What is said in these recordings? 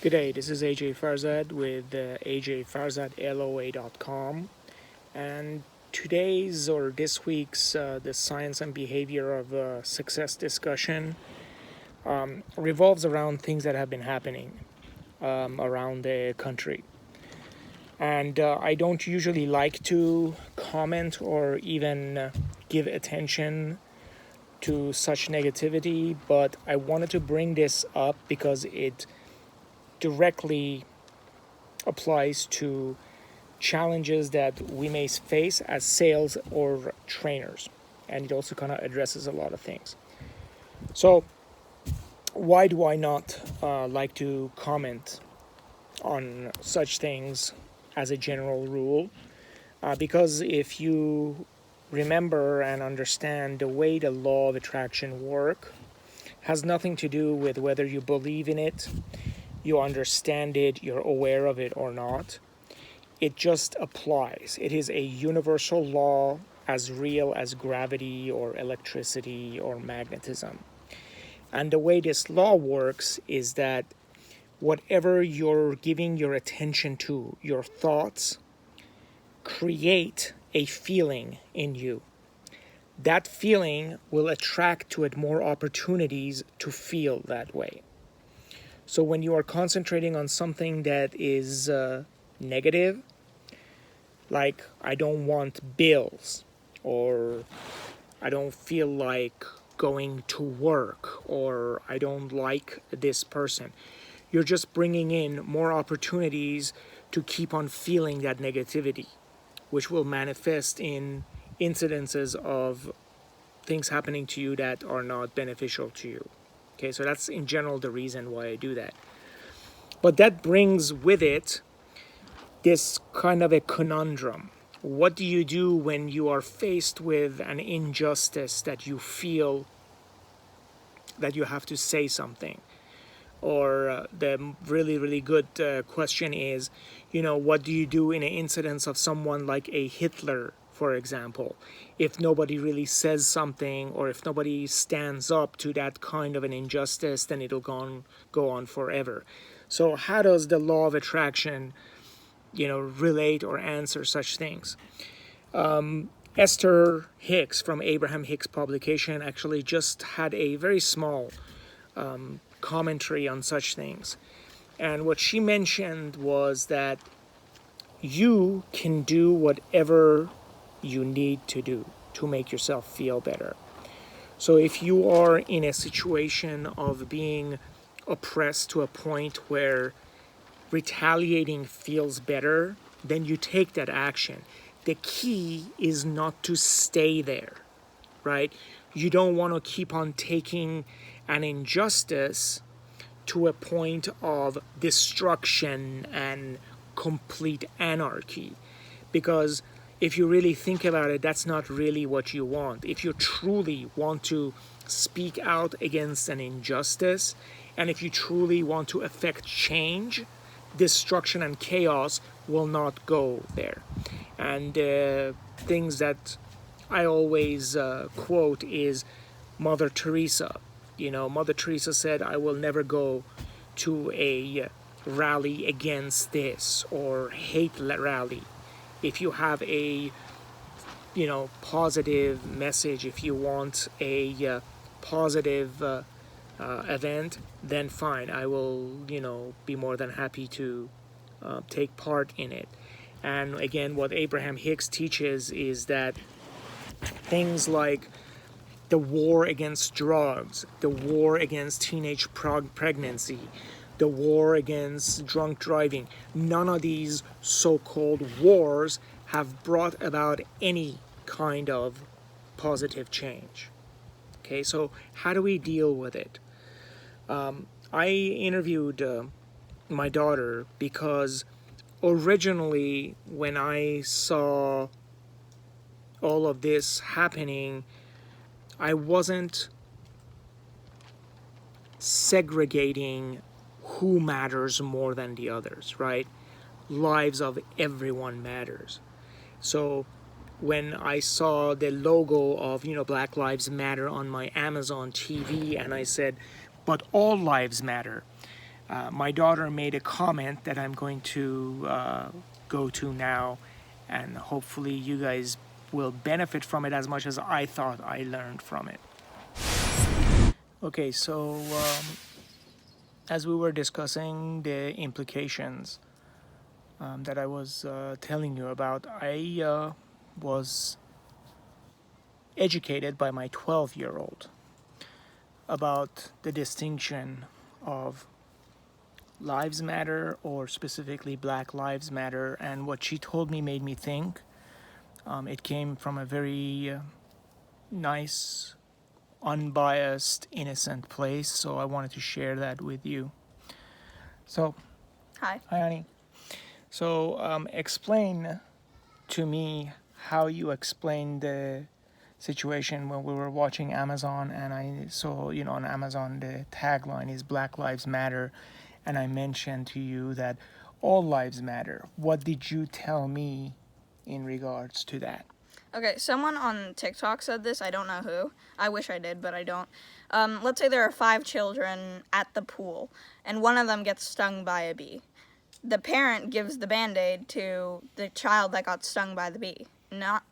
Good day, this is AJ Farzad with ajfarzadloa.com, and today's or this week's the science and behavior of success discussion revolves around things that have been happening around the country. And I don't usually like to comment or even give attention to such negativity, but I wanted to bring this up because it directly applies to challenges that we may face as sales or trainers, and it also kind of addresses a lot of things. So why do I not like to comment on such things as a general rule? Because if you remember and understand the way the law of attraction work has nothing to do with whether you believe in it, you understand it, you're aware of it or not. It just applies. It is a universal law as real as gravity or electricity or magnetism. And the way this law works is that whatever you're giving your attention to, your thoughts create a feeling in you. That feeling will attract to it more opportunities to feel that way. So when you are concentrating on something that is negative, like I don't want bills, or I don't feel like going to work, or I don't like this person, you're just bringing in more opportunities to keep on feeling that negativity, which will manifest in incidences of things happening to you that are not beneficial to you. Okay, so that's in general the reason why I do that. But that brings with it this kind of a conundrum. What do you do when you are faced with an injustice that you feel that you have to say something? Or the really, really good question is, what do you do in an incidence of someone like a Hitler, for example, if nobody really says something, or if nobody stands up to that kind of an injustice, then it'll go on forever. So how does the law of attraction, relate or answer such things? Esther Hicks from Abraham Hicks Publication actually just had a very small commentary on such things. And what she mentioned was that you can do whatever you need to do to make yourself feel better. So if you are in a situation of being oppressed to a point where retaliating feels better, then you take that action. The key is not to stay there, right? You don't want to keep on taking an injustice to a point of destruction and complete anarchy, because if you really think about it, that's not really what you want. If you truly want to speak out against an injustice, and if you truly want to affect change, destruction and chaos will not go there. And things that I always quote is Mother Teresa. Mother Teresa said, I will never go to a rally against this or hate rally. If you have a positive message, if you want a positive event, then fine, I will be more than happy to take part in it. And again, what Abraham Hicks teaches is that things like the war against drugs, the war against teenage pregnancy, the war against drunk driving, none of these so-called wars have brought about any kind of positive change. Okay, so how do we deal with it? I interviewed my daughter because originally when I saw all of this happening, I wasn't segregating who matters more than the others, right? Lives of everyone matters. So when I saw the logo of Black Lives Matter on my Amazon TV, and I said, but all lives matter, My daughter made a comment that I'm going to go to now, and hopefully you guys will benefit from it as much as I thought I learned from it. Okay, so as we were discussing the implications that I was telling you about, I was educated by my 12-year-old about the distinction of lives matter, or specifically Black Lives Matter, and what she told me made me think. It came from a very nice, unbiased, innocent place, so I wanted to share that with you. So, Hi. hi, honey. So, explain to me how you explained the situation when we were watching Amazon, and I saw, on Amazon the tagline is Black Lives Matter, and I mentioned to you that all lives matter. What did you tell me in regards to that? Okay, someone on TikTok said this. I don't know who. I wish I did, but I don't. Let's say there are 5 children at the pool, and one of them gets stung by a bee. The parent gives the Band-Aid to the child that got stung by the bee. Not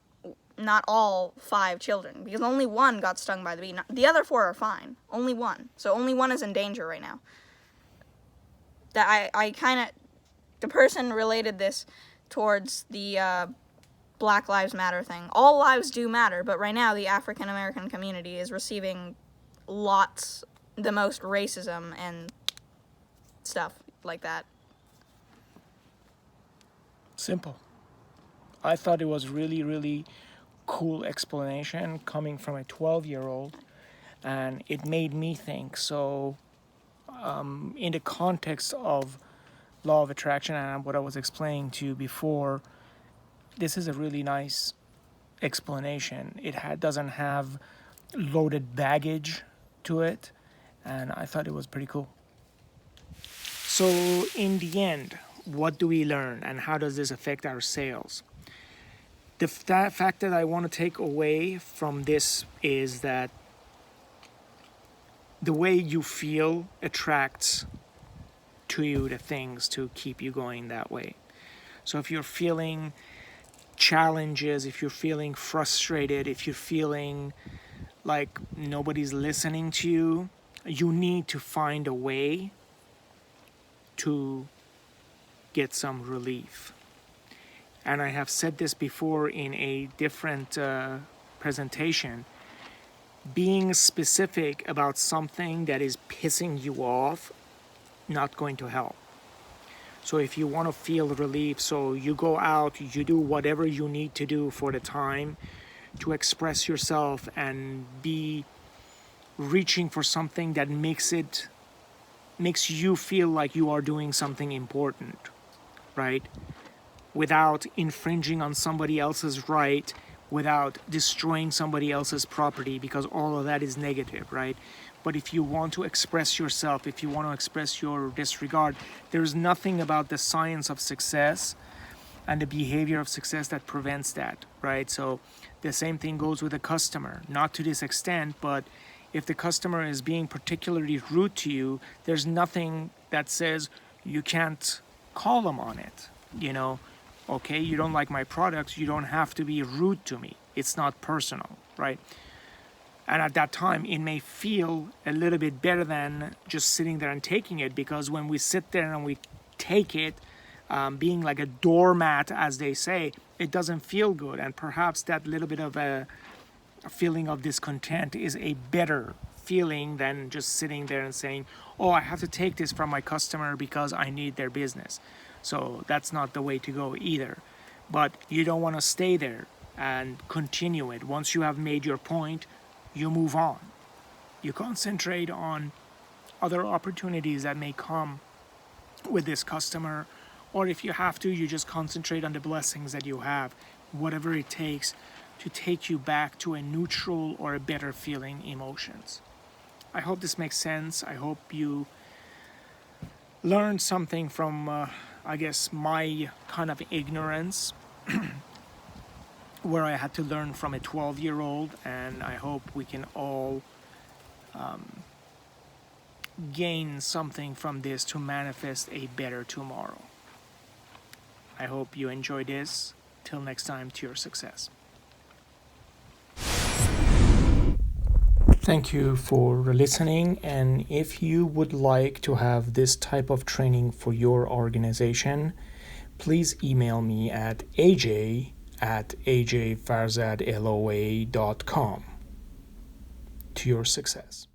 all 5 children, because only one got stung by the bee. The other 4 are fine. Only one. So only one is in danger right now. That the person related this towards the Black Lives Matter thing. All lives do matter, but right now the African American community is receiving the most racism and stuff like that. Simple. I thought it was really, really cool explanation coming from a 12-year-old, and it made me think. So, in the context of law of attraction and what I was explaining to you before, this is a really nice explanation. It doesn't have loaded baggage to it, and I thought it was pretty cool. So, in the end, what do we learn, and how does this affect our sales? The fact that I want to take away from this is that the way you feel attracts to you the things to keep you going that way. So if you're feeling challenges, if you're feeling frustrated, if you're feeling like nobody's listening to you, you need to find a way to get some relief. And I have said this before in a different presentation. Being specific about something that is pissing you off, not going to help. So if you want to feel relief, so you go out, you do whatever you need to do for the time to express yourself and be reaching for something that makes you feel like you are doing something important, right? Without infringing on somebody else's right, without destroying somebody else's property, because all of that is negative, right? But if you want to express yourself, if you want to express your disregard, there's nothing about the science of success and the behavior of success that prevents that, right? So the same thing goes with a customer, not to this extent, but if the customer is being particularly rude to you, there's nothing that says you can't call them on it, Okay, you don't like my products, you don't have to be rude to me. It's not personal, right? And at that time, it may feel a little bit better than just sitting there and taking it, because when we sit there and we take it, being like a doormat, as they say, it doesn't feel good. And perhaps that little bit of a feeling of discontent is a better feeling than just sitting there and saying, oh, I have to take this from my customer because I need their business. So that's not the way to go either. But you don't want to stay there and continue it. Once you have made your point, you move on. You concentrate on other opportunities that may come with this customer, or if you have to, you just concentrate on the blessings that you have, whatever it takes to take you back to a neutral or a better feeling emotions. I hope this makes sense. I hope you learned something from I guess my kind of ignorance where I had to learn from a 12-year-old, and I hope we can all gain something from this to manifest a better tomorrow. I hope you enjoy this. Till next time, to your success. Thank you for listening, and if you would like to have this type of training for your organization, please email me at aj@ajfarzadloa.com. To your success.